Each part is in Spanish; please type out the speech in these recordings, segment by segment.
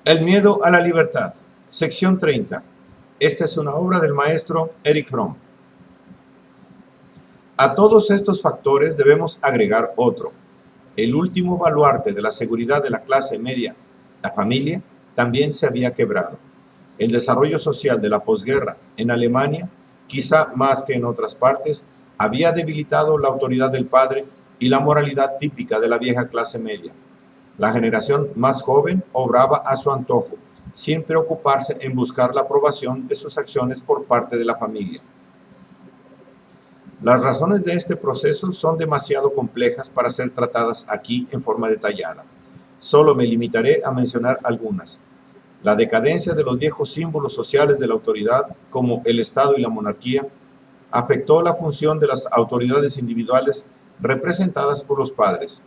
El miedo a la libertad. Sección 30. Esta es una obra del maestro Erich Fromm. A todos estos factores debemos agregar otro. El último baluarte de la seguridad de la clase media, la familia, también se había quebrado. El desarrollo social de la posguerra en Alemania, quizá más que en otras partes, había debilitado la autoridad del padre y la moralidad típica de la vieja clase media. La generación más joven obraba a su antojo, sin preocuparse en buscar la aprobación de sus acciones por parte de la familia. Las razones de este proceso son demasiado complejas para ser tratadas aquí en forma detallada. Solo me limitaré a mencionar algunas. La decadencia de los viejos símbolos sociales de la autoridad, como el Estado y la monarquía, afectó la función de las autoridades individuales representadas por los padres.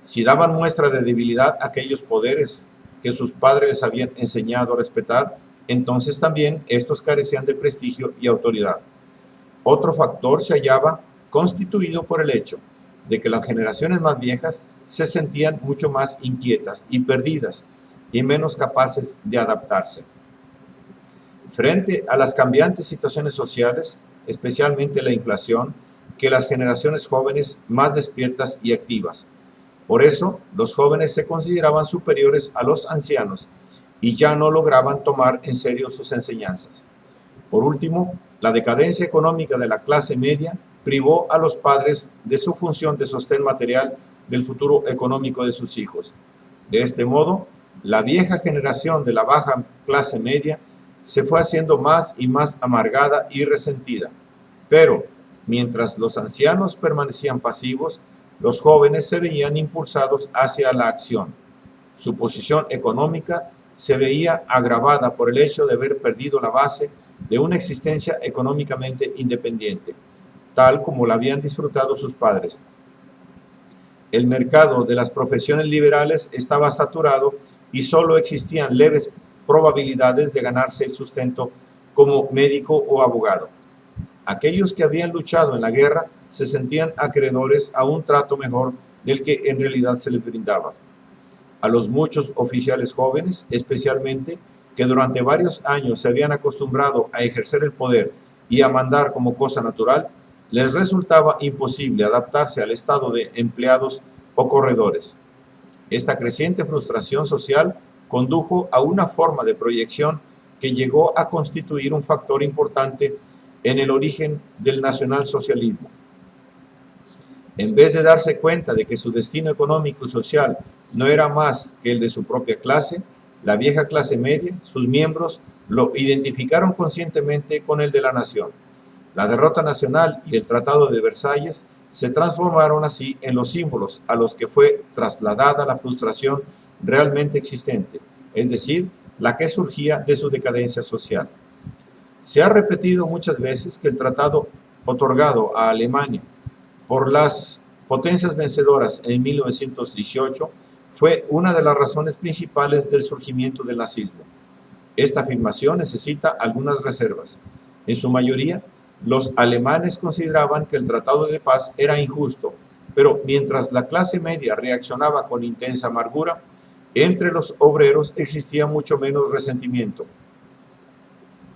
Si daban muestra de debilidad aquellos poderes que sus padres les habían enseñado a respetar, entonces también estos carecían de prestigio y autoridad. Otro factor se hallaba constituido por el hecho de que las generaciones más viejas se sentían mucho más inquietas y perdidas y menos capaces de adaptarse. Frente a las cambiantes situaciones sociales, especialmente la inflación, que las generaciones jóvenes más despiertas y activas. Por eso, los jóvenes se consideraban superiores a los ancianos y ya no lograban tomar en serio sus enseñanzas. Por último, la decadencia económica de la clase media privó a los padres de su función de sostén material del futuro económico de sus hijos. De este modo, la vieja generación de la baja clase media se fue haciendo más y más amargada y resentida. Pero, mientras los ancianos permanecían pasivos, los jóvenes se veían impulsados hacia la acción. Su posición económica se veía agravada por el hecho de haber perdido la base de una existencia económicamente independiente, tal como la habían disfrutado sus padres. El mercado de las profesiones liberales estaba saturado y solo existían leves probabilidades de ganarse el sustento como médico o abogado. Aquellos que habían luchado en la guerra se sentían acreedores a un trato mejor del que en realidad se les brindaba. A los muchos oficiales jóvenes, especialmente, que durante varios años se habían acostumbrado a ejercer el poder y a mandar como cosa natural, les resultaba imposible adaptarse al estado de empleados o corredores. Esta creciente frustración social condujo a una forma de proyección que llegó a constituir un factor importante en el origen del nacionalsocialismo. En vez de darse cuenta de que su destino económico y social no era más que el de su propia clase, la vieja clase media, sus miembros, lo identificaron conscientemente con el de la nación. La derrota nacional y el Tratado de Versalles se transformaron así en los símbolos a los que fue trasladada la frustración realmente existente, es decir, la que surgía de su decadencia social. Se ha repetido muchas veces que el tratado otorgado a Alemania por las potencias vencedoras en 1918 fue una de las razones principales del surgimiento del nazismo. Esta afirmación necesita algunas reservas. En su mayoría, los alemanes consideraban que el tratado de paz era injusto, pero mientras la clase media reaccionaba con intensa amargura, entre los obreros existía mucho menos resentimiento.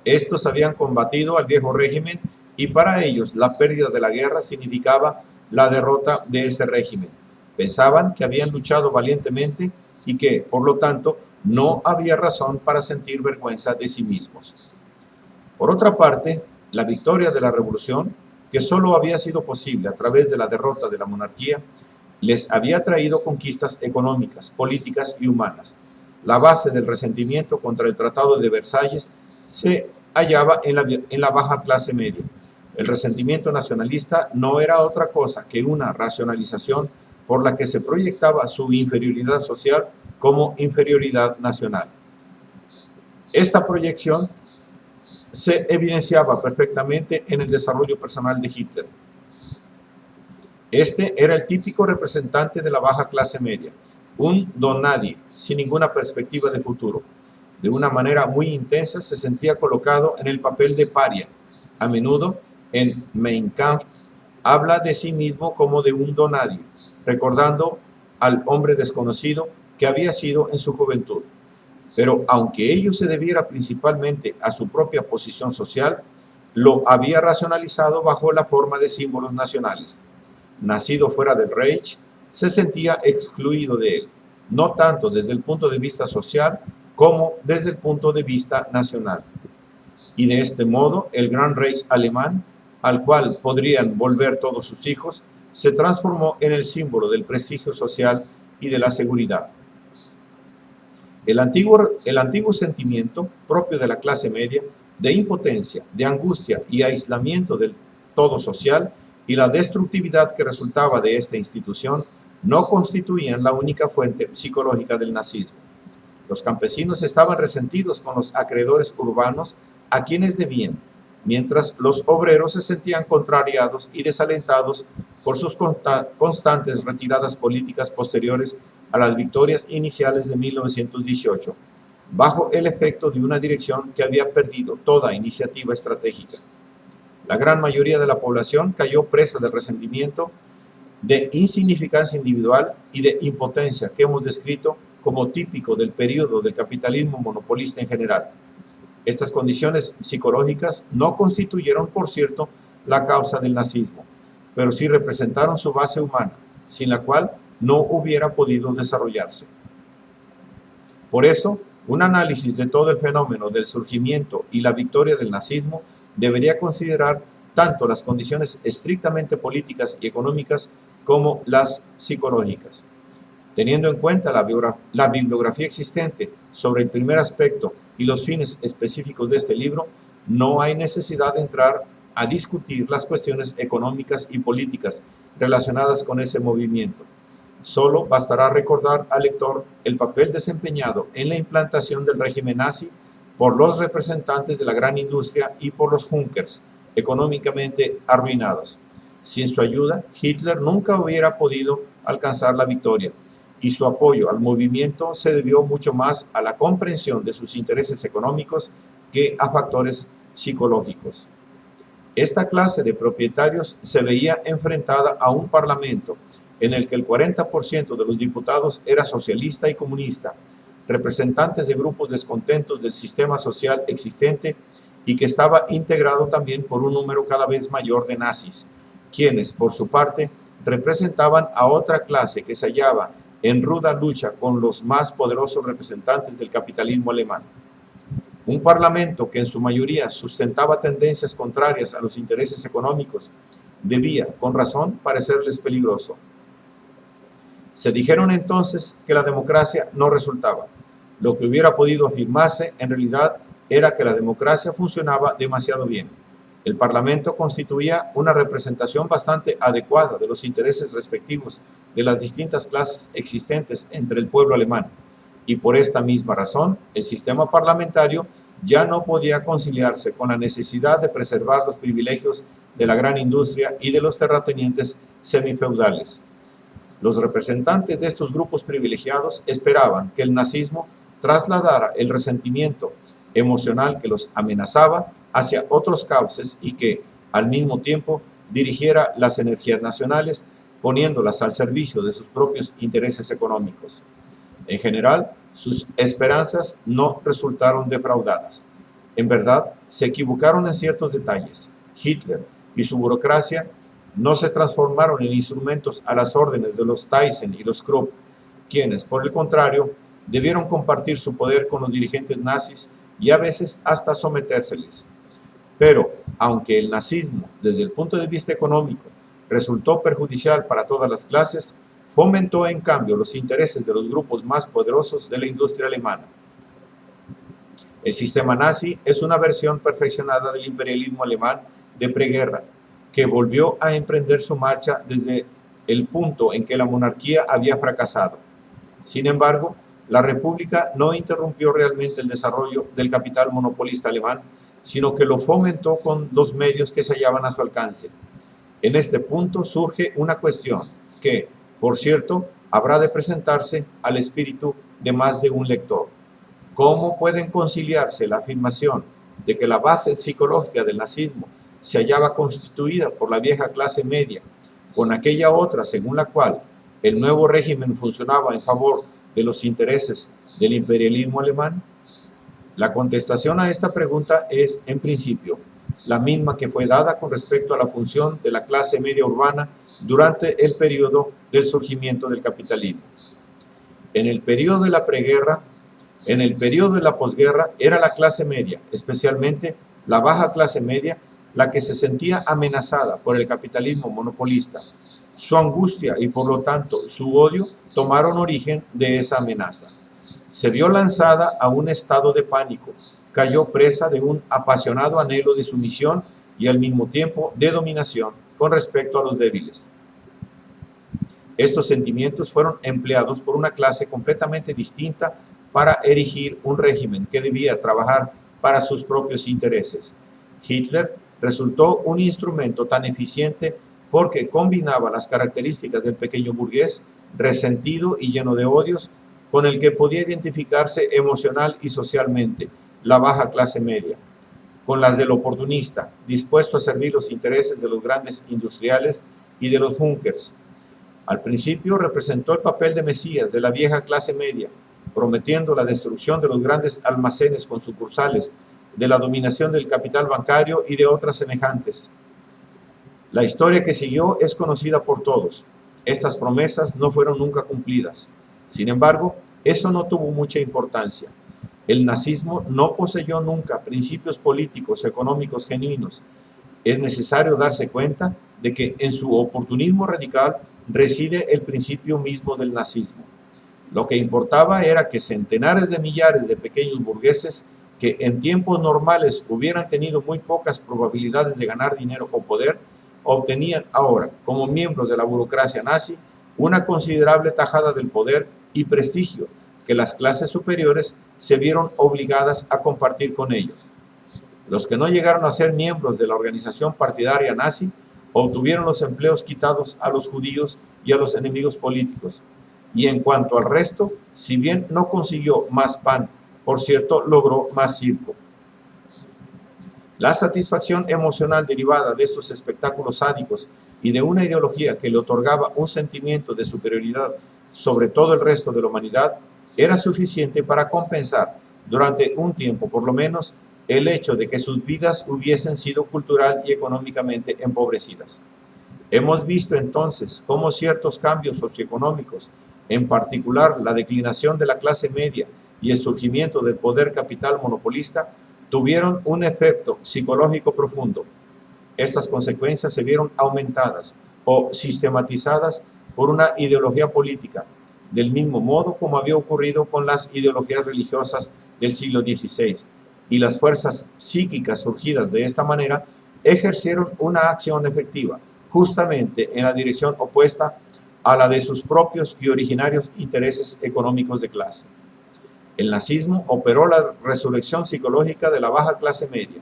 Estos habían combatido al viejo régimen y para ellos la pérdida de la guerra significaba la derrota de ese régimen. Pensaban que habían luchado valientemente y que, por lo tanto, no había razón para sentir vergüenza de sí mismos. Por otra parte, la victoria de la revolución, que solo había sido posible a través de la derrota de la monarquía, les había traído conquistas económicas, políticas y humanas. La base del resentimiento contra el Tratado de Versalles se hallaba en la baja clase media. El resentimiento nacionalista no era otra cosa que una racionalización por la que se proyectaba su inferioridad social como inferioridad nacional. Esta proyección se evidenciaba perfectamente en el desarrollo personal de Hitler. Este era el típico representante de la baja clase media, un don nadie, sin ninguna perspectiva de futuro. De una manera muy intensa se sentía colocado en el papel de paria. A menudo, en Mein Kampf, habla de sí mismo como de un don nadie, recordando al hombre desconocido que había sido en su juventud. pero aunque ello se debiera principalmente a su propia posición social, lo había racionalizado bajo la forma de símbolos nacionales. Nacido fuera del Reich, se sentía excluido de él, no tanto desde el punto de vista social como desde el punto de vista nacional. Y de este modo, el Gran Reich alemán, al cual podrían volver todos sus hijos, se transformó en el símbolo del prestigio social y de la seguridad. El antiguo sentimiento propio de la clase media, de impotencia, de angustia y aislamiento del todo social, y la destructividad que resultaba de esta institución, no constituían la única fuente psicológica del nazismo. Los campesinos estaban resentidos con los acreedores urbanos a quienes debían, mientras los obreros se sentían contrariados y desalentados por sus constantes retiradas políticas posteriores a las victorias iniciales de 1918, bajo el efecto de una dirección que había perdido toda iniciativa estratégica. La gran mayoría de la población cayó presa del resentimiento, de insignificancia individual y de impotencia que hemos descrito como típico del periodo del capitalismo monopolista en general. Estas condiciones psicológicas no constituyeron, por cierto, la causa del nazismo, pero sí representaron su base humana, sin la cual no hubiera podido desarrollarse. Por eso, un análisis de todo el fenómeno del surgimiento y la victoria del nazismo debería considerar tanto las condiciones estrictamente políticas y económicas como las psicológicas. Teniendo en cuenta la bibliografía existente sobre el primer aspecto y los fines específicos de este libro, no hay necesidad de entrar a discutir las cuestiones económicas y políticas relacionadas con ese movimiento. Solo bastará recordar al lector el papel desempeñado en la implantación del régimen nazi por los representantes de la gran industria y por los Junkers, económicamente arruinados. Sin su ayuda, Hitler nunca hubiera podido alcanzar la victoria, y su apoyo al movimiento se debió mucho más a la comprensión de sus intereses económicos que a factores psicológicos. Esta clase de propietarios se veía enfrentada a un parlamento en el que el 40% de los diputados era socialista y comunista, representantes de grupos descontentos del sistema social existente y que estaba integrado también por un número cada vez mayor de nazis, quienes, por su parte, representaban a otra clase que se hallaba en ruda lucha con los más poderosos representantes del capitalismo alemán. Un parlamento que en su mayoría sustentaba tendencias contrarias a los intereses económicos debía, con razón, parecerles peligroso. Se dijeron entonces que la democracia no resultaba. Lo que hubiera podido afirmarse en realidad era que la democracia funcionaba demasiado bien. El Parlamento constituía una representación bastante adecuada de los intereses respectivos de las distintas clases existentes entre el pueblo alemán, y por esta misma razón el sistema parlamentario ya no podía conciliarse con la necesidad de preservar los privilegios de la gran industria y de los terratenientes semifeudales. Los representantes de estos grupos privilegiados esperaban que el nazismo trasladara el resentimiento emocional que los amenazaba hacia otros cauces y que, al mismo tiempo, dirigiera las energías nacionales, poniéndolas al servicio de sus propios intereses económicos. En general, sus esperanzas no resultaron defraudadas. En verdad, se equivocaron en ciertos detalles. Hitler y su burocracia no se transformaron en instrumentos a las órdenes de los Thyssen y los Krupp, quienes, por el contrario, debieron compartir su poder con los dirigentes nazis y a veces hasta sometérseles. Pero, aunque el nazismo, desde el punto de vista económico, resultó perjudicial para todas las clases, fomentó en cambio los intereses de los grupos más poderosos de la industria alemana. El sistema nazi es una versión perfeccionada del imperialismo alemán de preguerra, que volvió a emprender su marcha desde el punto en que la monarquía había fracasado. Sin embargo, la República no interrumpió realmente el desarrollo del capital monopolista alemán, sino que lo fomentó con los medios que se hallaban a su alcance. En este punto surge una cuestión que, por cierto, habrá de presentarse al espíritu de más de un lector. ¿Cómo pueden conciliarse la afirmación de que la base psicológica del nazismo se hallaba constituida por la vieja clase media, con aquella otra según la cual el nuevo régimen funcionaba en favor de los intereses del imperialismo alemán? La contestación a esta pregunta es, en principio, la misma que fue dada con respecto a la función de la clase media urbana durante el periodo del surgimiento del capitalismo. En el periodo de la preguerra, en el periodo de la posguerra, era la clase media, especialmente la baja clase media, la que se sentía amenazada por el capitalismo monopolista. Su angustia y por lo tanto su odio tomaron origen de esa amenaza. Se vio lanzada a un estado de pánico, cayó presa de un apasionado anhelo de sumisión y al mismo tiempo de dominación con respecto a los débiles. Estos sentimientos fueron empleados por una clase completamente distinta para erigir un régimen que debía trabajar para sus propios intereses. Hitler resultó un instrumento tan eficiente porque combinaba las características del pequeño burgués, resentido y lleno de odios, con el que podía identificarse emocional y socialmente la baja clase media, con las del oportunista, dispuesto a servir los intereses de los grandes industriales y de los Junkers. Al principio representó el papel de Mesías de la vieja clase media, prometiendo la destrucción de los grandes almacenes con sucursales, de la dominación del capital bancario y de otras semejantes. La historia que siguió es conocida por todos. Estas promesas no fueron nunca cumplidas. Sin embargo, eso no tuvo mucha importancia. El nazismo no poseyó nunca principios políticos, económicos genuinos. Es necesario darse cuenta de que en su oportunismo radical reside el principio mismo del nazismo. Lo que importaba era que centenares de millares de pequeños burgueses que en tiempos normales hubieran tenido muy pocas probabilidades de ganar dinero o poder, obtenían ahora, como miembros de la burocracia nazi, una considerable tajada del poder y prestigio que las clases superiores se vieron obligadas a compartir con ellos. Los que no llegaron a ser miembros de la organización partidaria nazi obtuvieron los empleos quitados a los judíos y a los enemigos políticos. Y en cuanto al resto, si bien no consiguió más pan, por cierto, logró más circo. La satisfacción emocional derivada de estos espectáculos sádicos y de una ideología que le otorgaba un sentimiento de superioridad sobre todo el resto de la humanidad era suficiente para compensar, durante un tiempo por lo menos, el hecho de que sus vidas hubiesen sido cultural y económicamente empobrecidas. Hemos visto entonces cómo ciertos cambios socioeconómicos, en particular la declinación de la clase media y el surgimiento del poder capital monopolista, tuvieron un efecto psicológico profundo. Estas consecuencias se vieron aumentadas o sistematizadas por una ideología política, del mismo modo como había ocurrido con las ideologías religiosas del siglo XVI, y las fuerzas psíquicas surgidas de esta manera ejercieron una acción efectiva, justamente en la dirección opuesta a la de sus propios y originarios intereses económicos de clase. El nazismo operó la resurrección psicológica de la baja clase media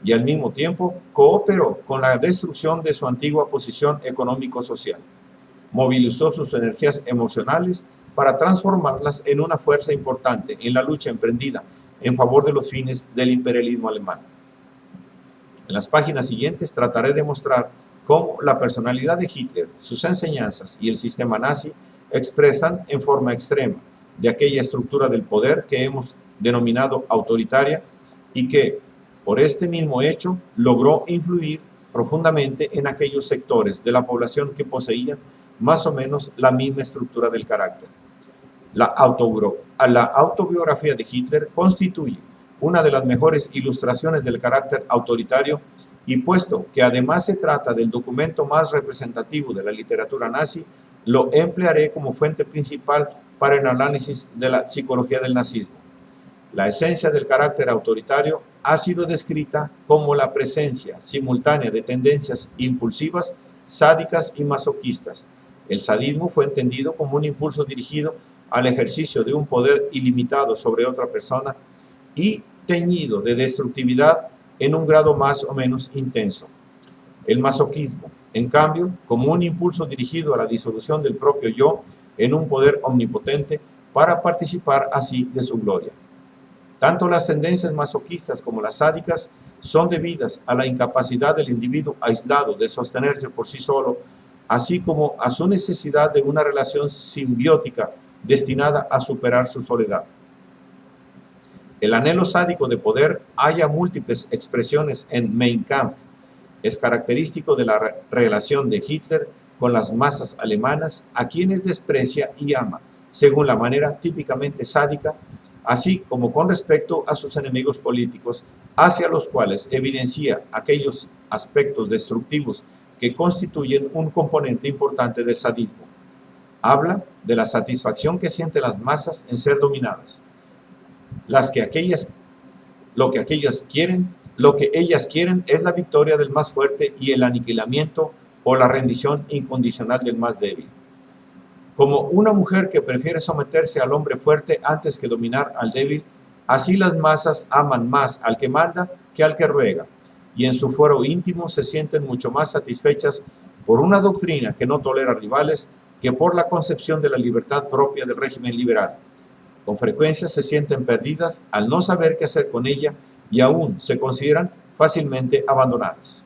y al mismo tiempo cooperó con la destrucción de su antigua posición económico-social. Movilizó sus energías emocionales para transformarlas en una fuerza importante en la lucha emprendida en favor de los fines del imperialismo alemán. En las páginas siguientes trataré de mostrar cómo la personalidad de Hitler, sus enseñanzas y el sistema nazi expresan en forma extrema de aquella estructura del poder que hemos denominado autoritaria y que, por este mismo hecho, logró influir profundamente en aquellos sectores de la población que poseían más o menos la misma estructura del carácter. La autobiografía de Hitler constituye una de las mejores ilustraciones del carácter autoritario y puesto que además se trata del documento más representativo de la literatura nazi, lo emplearé como fuente principal para el análisis de la psicología del nazismo. La esencia del carácter autoritario ha sido descrita como la presencia simultánea de tendencias impulsivas, sádicas y masoquistas. El sadismo fue entendido como un impulso dirigido al ejercicio de un poder ilimitado sobre otra persona y teñido de destructividad en un grado más o menos intenso. El masoquismo, en cambio, como un impulso dirigido a la disolución del propio yo en un poder omnipotente para participar así de su gloria. Tanto las tendencias masoquistas como las sádicas son debidas a la incapacidad del individuo aislado de sostenerse por sí solo, así como a su necesidad de una relación simbiótica destinada a superar su soledad. El anhelo sádico de poder halla múltiples expresiones en Mein Kampf. Es característico de la relación de Hitler con las masas alemanas, a quienes desprecia y ama, según la manera típicamente sádica, así como con respecto a sus enemigos políticos, hacia los cuales evidencia aquellos aspectos destructivos que constituyen un componente importante del sadismo. Habla de la satisfacción que sienten las masas en ser dominadas. Lo que ellas quieren es la victoria del más fuerte y el aniquilamiento o la rendición incondicional del más débil. Como una mujer que prefiere someterse al hombre fuerte antes que dominar al débil, así las masas aman más al que manda que al que ruega, y en su fuero íntimo se sienten mucho más satisfechas por una doctrina que no tolera rivales que por la concepción de la libertad propia del régimen liberal. Con frecuencia se sienten perdidas al no saber qué hacer con ella y aún se consideran fácilmente abandonadas.